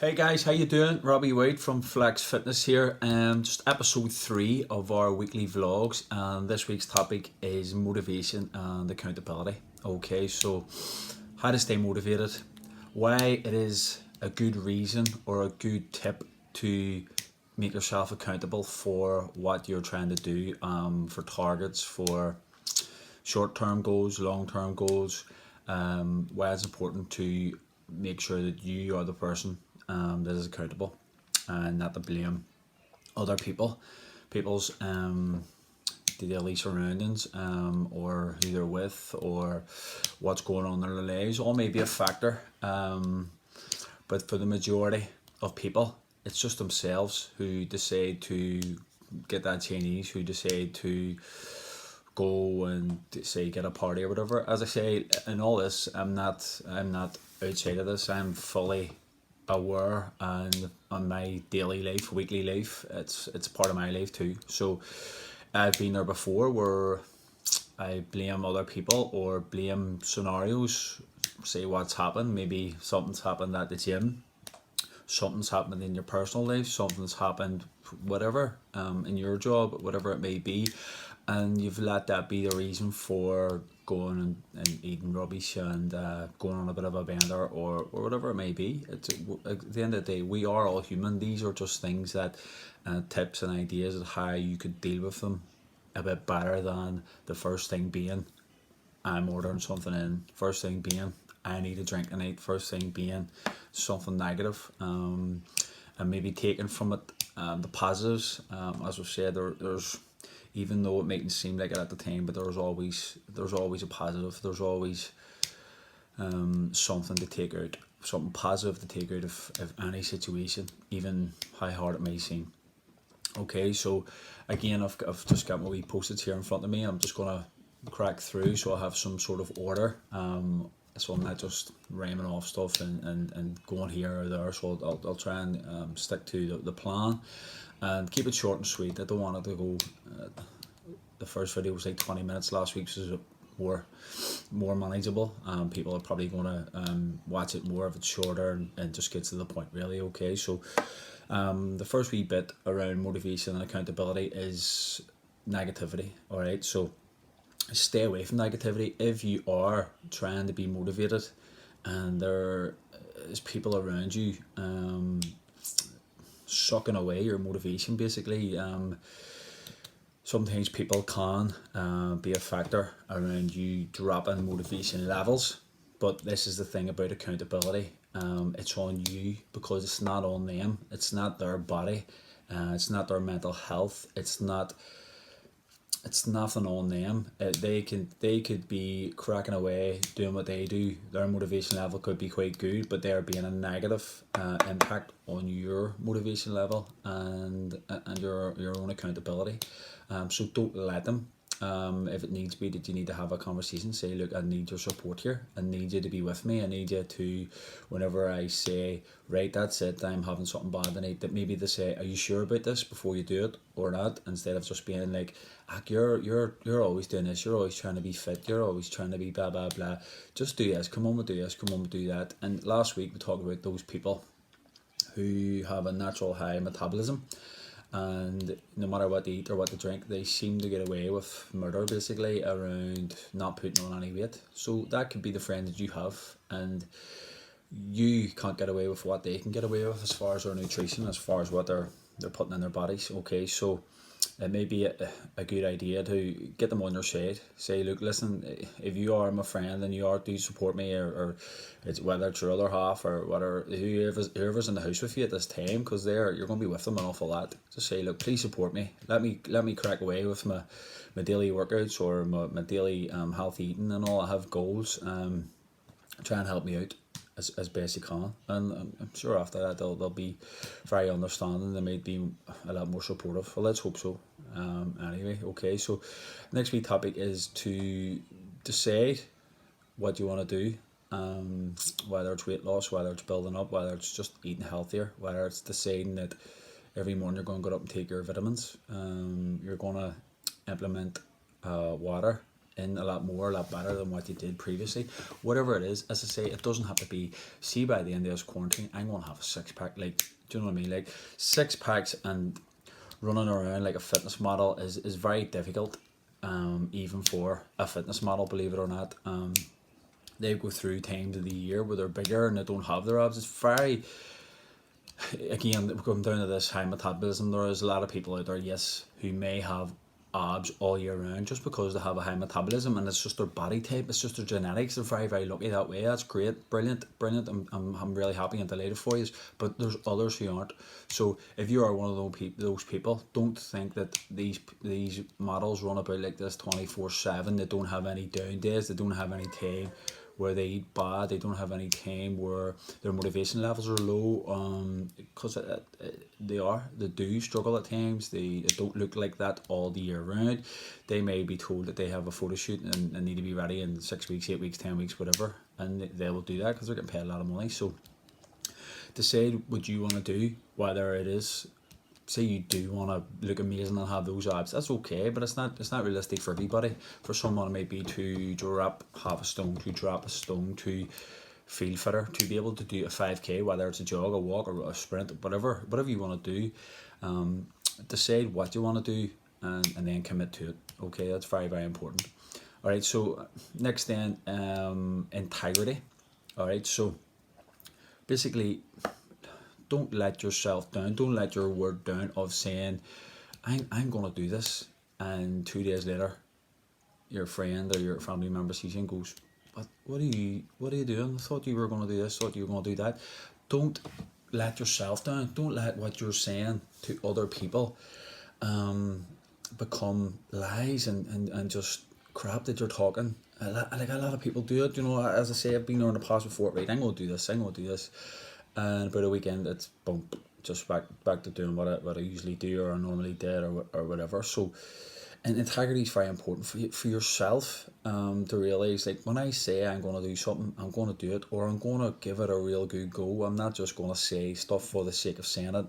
Hey guys, how you doing? Robbie White from Flex Fitness here. Just episode 3 of our weekly vlogs, and this week's topic is motivation and accountability. Okay, so how to stay motivated, why it is a good reason or a good tip to make yourself accountable for what you're trying to do, for targets, for short-term goals, long-term goals. Why it's important to make sure that you are the person that is accountable, and not to blame other people's daily surroundings, or who they're with, or what's going on in their lives. All may be a factor, but for the majority of people, it's just themselves who decide to get that Chinese, who decide to go and say get a party or whatever. As I say, in all this, I'm not outside of this. I'm fully aware, and on my daily life, weekly life, it's part of my life too. So I've been there before where I blame other people or blame scenarios, say what's happened. Maybe something's happened at the gym, something's happened in your personal life, something's happened, whatever, in your job, whatever it may be, and you've let that be the reason for going and eating rubbish and going on a bit of a bender, or whatever it may be. It's at the end of the day, we are all human. These are just things that, tips and ideas of how you could deal with them a bit better than the first thing being, I'm ordering something in. First thing being, I need a drink tonight. First thing being something negative, and maybe taking from it the positives. As we said, there's, even though it mightn't seem like it at the time, but there's always a positive. There's always something to take out, something positive to take out of any situation, even how hard it may seem. Okay, so again, I've just got my wee post-its here in front of me. I'm just gonna crack through, so I have some sort of order. So I'm not just rhyming off stuff and going here or there. So I'll try and stick to the plan and keep it short and sweet. I don't want it to go. The first video was like 20 minutes. Last week's was more manageable. People are probably gonna watch it more if it's shorter and just gets to the point. Really, okay. So the first wee bit around motivation and accountability is negativity. All right, so stay away from negativity. If you are trying to be motivated and there is people around you sucking away your motivation, basically, sometimes people can be a factor around you dropping motivation levels. But this is the thing about accountability. It's on you, because it's not on them. It's not their body. It's not their mental health. It's nothing on them. They could be cracking away doing what they do. Their motivation level could be quite good, but they're being a negative impact on your motivation level and your own accountability. So don't let them. If it needs be that you need to have a conversation, say, look, I need your support here. I need you to be with me. I need you to, whenever I say, right, that's it, I'm having something bad tonight, that maybe they say, are you sure about this before you do it or not? Instead of just being like, you're always doing this, you're always trying to be fit, you're always trying to be blah blah blah. Just do this, come on, we do this, come on, we do that. And last week we talked about those people who have a natural high metabolism, and no matter what they eat or what they drink, they seem to get away with murder, basically, around not putting on any weight. So that could be the friend that you have, and you can't get away with what they can get away with as far as their nutrition, as far as what they're putting in their bodies. Okay, so it may be a good idea to get them on your side. Say, look, listen, if you are my friend and do you support me, or it's whether it's your other half or whatever, whoever's in the house with you at this time, because you're going to be with them an awful lot. Just say, look, please support me. Let me crack away with my daily workouts or my daily healthy eating and all. I have goals. Try and help me out as best you can, and I'm sure after that they'll be very understanding. They might be a lot more supportive. Well, let's hope so. Anyway, okay, so next week topic is to decide what you want to do, whether it's weight loss, whether it's building up, whether it's just eating healthier, whether it's deciding that every morning you're going to get up and take your vitamins, you're going to implement water in a lot more, a lot better than what you did previously. Whatever it is, as I say, it doesn't have to be, see, by the end of this quarantine, I'm going to have a six-pack. Like, do you know what I mean? Like, 6 packs and running around like a fitness model is very difficult, even for a fitness model, believe it or not. They go through times of the year where they're bigger and they don't have their abs. It's very, again, going down to this high metabolism, there is a lot of people out there, yes, who may have abs all year round just because they have a high metabolism, and it's just their body type, it's just their genetics. They're very, very lucky that way. That's great, brilliant. I'm really happy and delighted for you, but there's others who aren't. So if you are one of those people, don't think that these models run about like this 24/7. They don't have any down days, they don't have any time where they eat bad, they don't have any time where their motivation levels are low, because they do struggle at times. They don't look like that all the year round. They may be told that they have a photo shoot and need to be ready in 6 weeks, 8 weeks, 10 weeks, whatever, and they will do that because they're getting paid a lot of money. So decide what you want to do, whether it is, say you do want to look amazing and have those abs, that's okay, but it's not realistic for everybody. For someone it might be to drop half a stone, to drop a stone, to feel fitter, to be able to do a 5k, whether it's a jog, a walk, or a sprint, whatever you want to do. Decide what you want to do, and then commit to it. Okay, that's very, very important. All right, so next then, integrity. All right, so basically, don't let yourself down. Don't let your word down of saying, I'm going to do this, and 2 days later, your friend or your family member sees you and goes, what are you doing? I thought you were going to do this, thought you were going to do that. Don't let yourself down. Don't let what you're saying to other people become lies and just crap that you're talking. Like a lot of people do it, as I say, I've been there in the past before, right, I'm going to do this, and about a weekend it's bump, just back to doing what I usually do or I normally did or whatever. So, and integrity is very important for yourself, to realise, like, when I say I'm going to do something, I'm going to do it, or I'm going to give it a real good go. I'm not just going to say stuff for the sake of saying it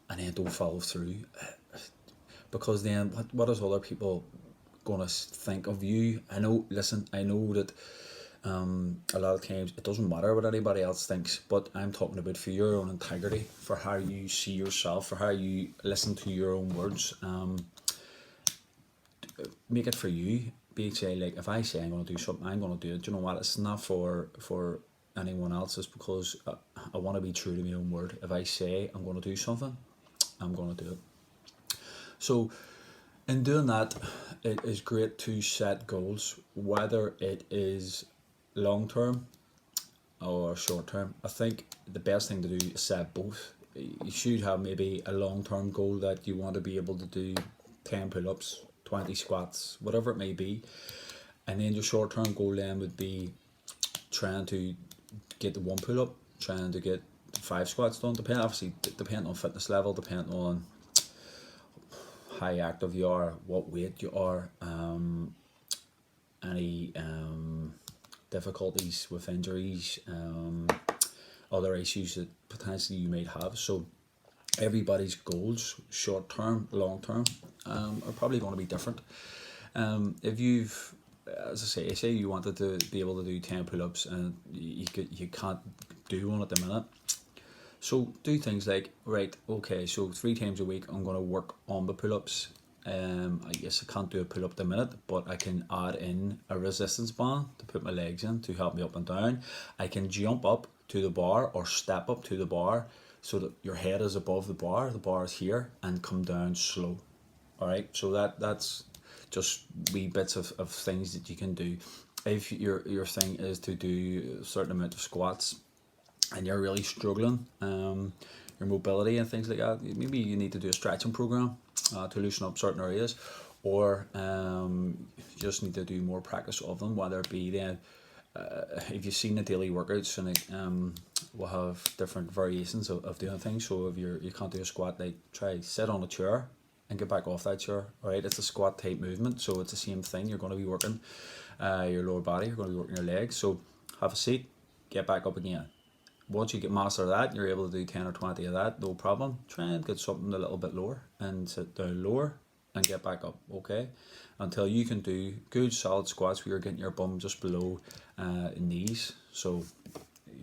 and then don't follow through, because then what is other people going to think of you? I know that a lot of times it doesn't matter what anybody else thinks, but I'm talking about for your own integrity, for how you see yourself, for how you listen to your own words. Make it for you. Say, like, if I say I'm going to do something, I'm going to do it. Do you know what? It's not for anyone else. It's because I want to be true to my own word. If I say I'm going to do something, I'm going to do it. So in doing that, it is great to set goals, whether it is long term or short term. I think the best thing to do is set both. You should have maybe a long term goal that you want to be able to do 10 pull ups, 20 squats, whatever it may be. And then your short term goal then would be trying to get the 1 pull up, trying to get 5 squats done, depending on fitness level, depending on how active you are, what weight you are, any difficulties with injuries, other issues that potentially you might have. So everybody's goals, short term, long term, are probably going to be different. If you've, as I say you wanted to be able to do 10 pull-ups and you can't do one at the minute, so do things like, right, okay, so 3 times a week I'm going to work on the pull-ups. I guess I can't do a pull-up at the minute, but I can add in a resistance band to put my legs in to help me up and down. I can jump up to the bar or step up to the bar so that your head is above the bar is here, and come down slow. Alright, so that's just wee bits of things that you can do. If your thing is to do a certain amount of squats and you're really struggling, your mobility and things like that, maybe you need to do a stretching program to loosen up certain areas, or you just need to do more practice of them, whether it be then if you've seen the daily workouts, and we'll have different variations of doing things. So if you can't do a squat, like, try sit on a chair and get back off that chair. Alright, it's a squat type movement, so it's the same thing. You're going to be working your lower body, you're going to be working your legs. So have a seat, get back up again. Once you get master of that, you're able to do 10 or 20 of that, no problem. Try and get something a little bit lower and sit down lower and get back up, okay? Until you can do good solid squats where you're getting your bum just below knees. So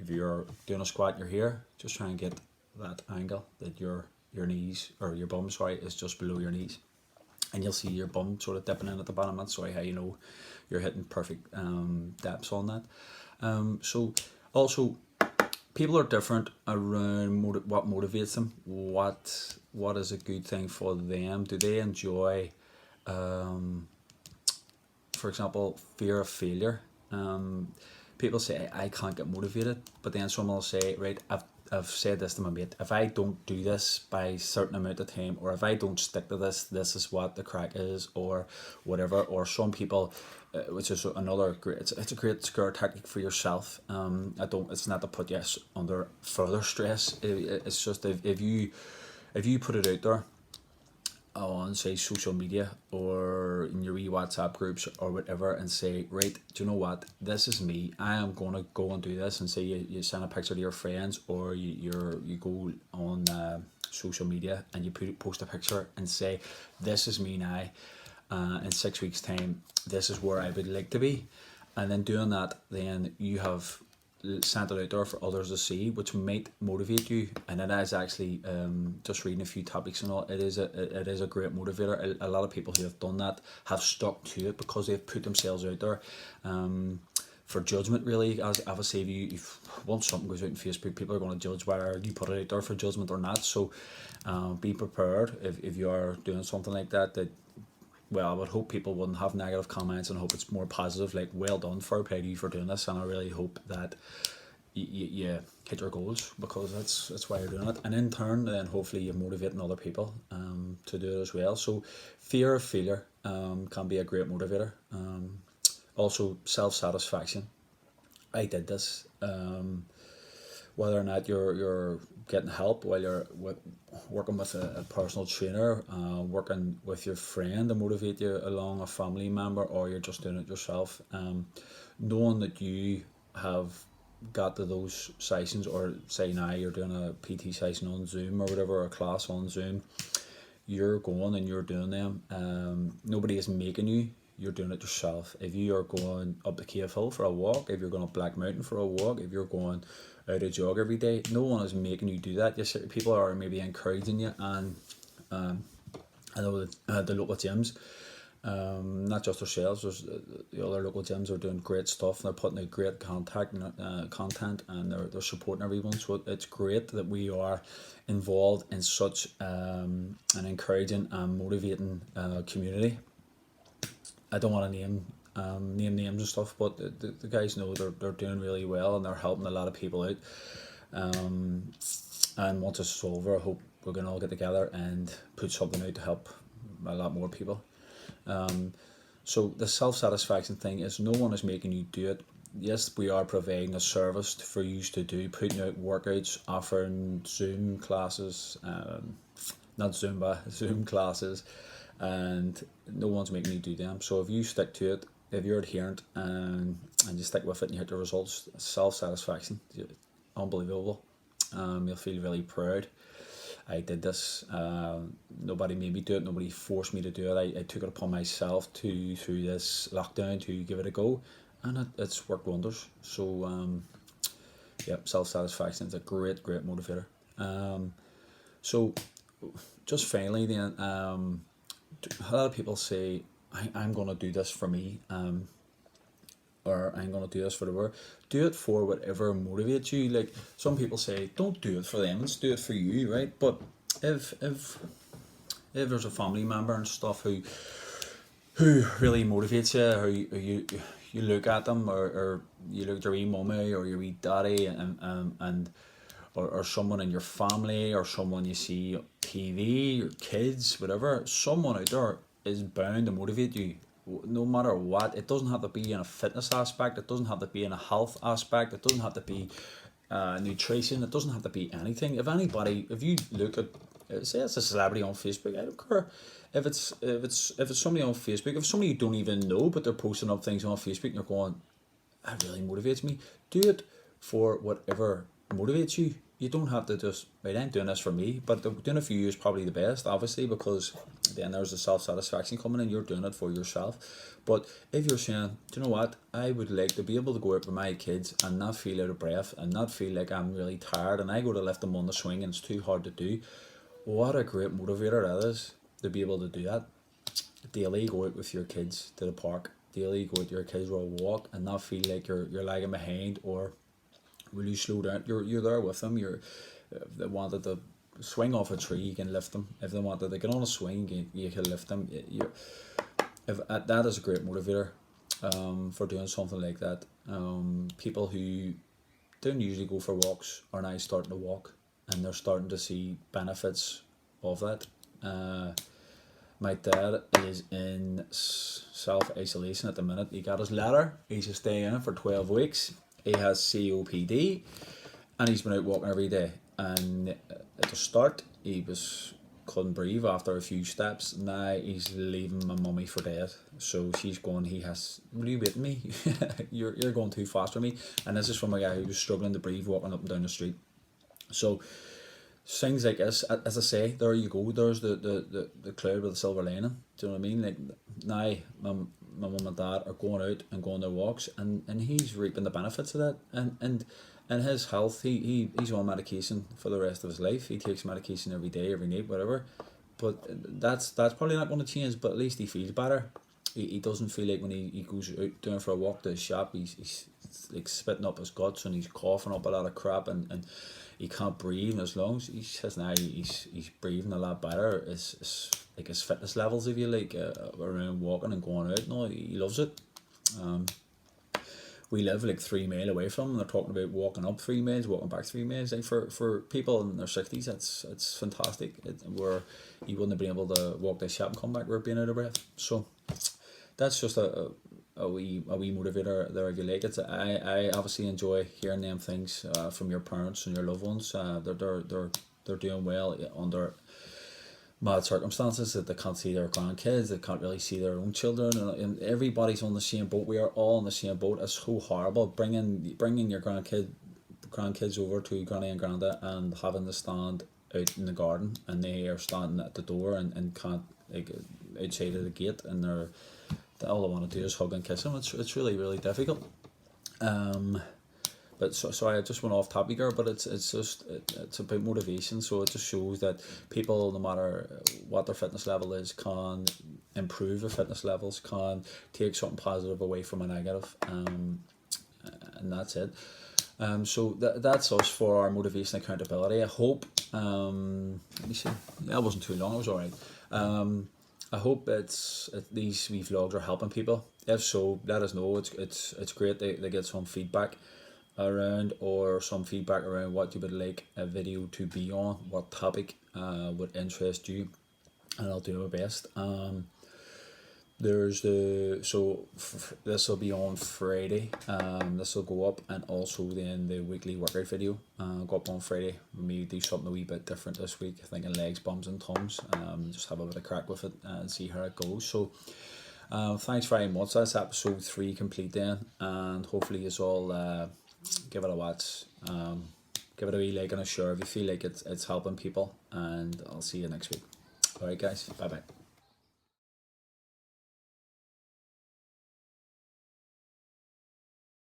if you're doing a squat, you're here, just try and get that angle that your knees, or your bum, sorry, is just below your knees. And you'll see your bum sort of dipping in at the bottom. That's how you know you're hitting perfect depths on that. So also, people are different around what motivates them. What is a good thing for them? Do they enjoy, for example, fear of failure? People say, I can't get motivated, but then someone will say, right, I've said this to my mate, if I don't do this by a certain amount of time, or if I don't stick to this, this is what the crack is, or whatever. Or some people, which is another great, it's a great scare tactic for yourself. It's not to put you under further stress. It's just if you put it out there on, say, social media or in your wee WhatsApp groups or whatever, and say, right, do you know what, this is me, I am going to go and do this, and say you send a picture to your friends, or you go on social media and you post a picture and say, this is me now, in 6 weeks time, this is where I would like to be. And then doing that, then you have sent it out there for others to see, which might motivate you. And it is actually, just reading a few topics and all, it is a great motivator. A lot of people who have done that have stuck to it because they've put themselves out there for judgment, really. As obviously, if once something goes out on Facebook, people are going to judge whether you put it out there for judgment or not. So be prepared if you are doing something like that. Well, I would hope people wouldn't have negative comments, and hope it's more positive, like, well done, fair play to you for doing this, and I really hope that you hit your goals, because that's why you're doing it. And in turn, then hopefully you're motivating other people to do it as well. So fear of failure can be a great motivator. Also, self-satisfaction. I did this. Whether or not you're getting help while you're working with a personal trainer, working with your friend to motivate you along, a family member, or you're just doing it yourself, knowing that you have got to those sessions, or say now you're doing a PT session on Zoom or whatever, or a class on Zoom, you're going and you're doing them. Nobody is making you. You're doing it yourself. If you are going up the Cave Hill for a walk, if you're going up Black Mountain for a walk, if you're going out a jog every day, no one is making you do that. Yes, people are maybe encouraging you, and I know that the local gyms, not just ourselves, there's the other local gyms are doing great stuff, and they're putting out great content, and they're supporting everyone. So it's great that we are involved in such an encouraging and motivating community. I don't want to name names and stuff, but the guys know they're doing really well, and they're helping a lot of people out. And once it's over, I hope we're going to all get together and put something out to help a lot more people. So the self-satisfaction thing is, no one is making you do it. Yes, we are providing a service for you to do, putting out workouts, offering Zoom classes, not Zumba, Zoom classes, and no one's making you do them. So if you stick to it, if you're adherent, and you stick with it and you hit the results, self-satisfaction, unbelievable. You'll feel really proud. I did this. Nobody made me do it. Nobody forced me to do it. I took it upon myself through this lockdown to give it a go, and it's worked wonders. So self-satisfaction is a great motivator. So just finally then, a lot of people say, I'm going to do this for me, or I'm going to do this for the world. Do it for whatever motivates you. Like, some people say, don't do it for them, let's do it for you, right? But if there's a family member and stuff who really motivates you, or you look at them, or you look at your wee mummy or your wee daddy, and or someone in your family, or someone you see on TV, your kids, whatever, someone out there is bound to motivate you, no matter what. It doesn't have to be in a fitness aspect, it doesn't have to be in a health aspect, it doesn't have to be nutrition, it doesn't have to be anything. If you look at, say it's a celebrity on Facebook, I don't care if it's somebody on Facebook, if somebody you don't even know but they're posting up things on Facebook and you're going, that really motivates me, do it for whatever motivates you. you don't have to just, right, I'm doing this for me, but doing it for you is probably the best, obviously, because then there's the self-satisfaction coming in, you're doing it for yourself. But if you're saying, do you know what, I would like to be able to go out with my kids and not feel out of breath and not feel like I'm really tired and I go to lift them on the swing and it's too hard to do, what a great motivator that is, to be able to do that. Daily go out with your kids to the park, daily go out with your kids for a walk and not feel like you're lagging behind, or will you slow down, you're there with them. If they wanted to swing off a tree, you can lift them. If they wanted to get on a swing, you can lift them. That is a great motivator for doing something like that. People who don't usually go for walks are now starting to walk, and they're starting to see benefits of that. My dad is in self-isolation at the minute. He got his letter. He's to stay in for 12 weeks. He has COPD and he's been out walking every day. And at the start, he couldn't breathe after a few steps. Now he's leaving my mummy for dead. So she's going, what are you with me? you're going too fast for me. And this is from a guy who was struggling to breathe walking up and down the street. So things like this, as I say, there you go, there's the cloud with the silver lining. Do you know what I mean? Like, now my mum and dad are going out and going their walks, and he's reaping the benefits of that, and his health, he's on medication for the rest of his life. He takes medication every day, every night, whatever, but that's probably not going to change, but at least he feels better. He doesn't feel like when he goes out doing for a walk to his shop, he's like spitting up his guts and he's coughing up a lot of crap, and he can't breathe in his lungs. He says now he's breathing a lot better. It's like his fitness levels, if you like, around walking and going out. No, he loves it. We live like 3 miles away from him, and they're talking about walking up 3 miles, walking back 3 miles. Like for people in their 60s, it's fantastic. Where he wouldn't have been able to walk this shop and come back without being out of breath. So that's just a wee motivator there, if you like it. I obviously enjoy hearing them things from your parents and your loved ones. They're doing well under mad circumstances, that they can't see their grandkids, they can't really see their own children, and everybody's on the same boat. We are all on the same boat. It's so horrible bringing your grandkids over to granny and granda and having to stand out in the garden, and they are standing at the door and can't, like, outside of the gate, and all they want to do is hug and kiss them. It's really, really difficult. But sorry, I just went off topic here, but it's about motivation. So it just shows that people, no matter what their fitness level is, can improve their fitness levels, can take something positive away from a negative, and that's it. So that's us for our motivation and accountability. I hope, let me see, that wasn't too long, it was alright. I hope these wee vlogs are helping people. If so, let us know. It's great they get some feedback around, or some feedback around what you would like a video to be on, what topic would interest you, and I'll do my best. There's this will be on Friday. This will go up, and also then the weekly workout video go up on Friday. Maybe do something a wee bit different this week, thinking legs, bums and tums. Just have a bit of crack with it and see how it goes. So thanks very much. That's episode 3 complete then, and hopefully you all give it a watch, give it a wee like and a share if you feel like it's helping people, and I'll see you next week. Alright guys, bye bye.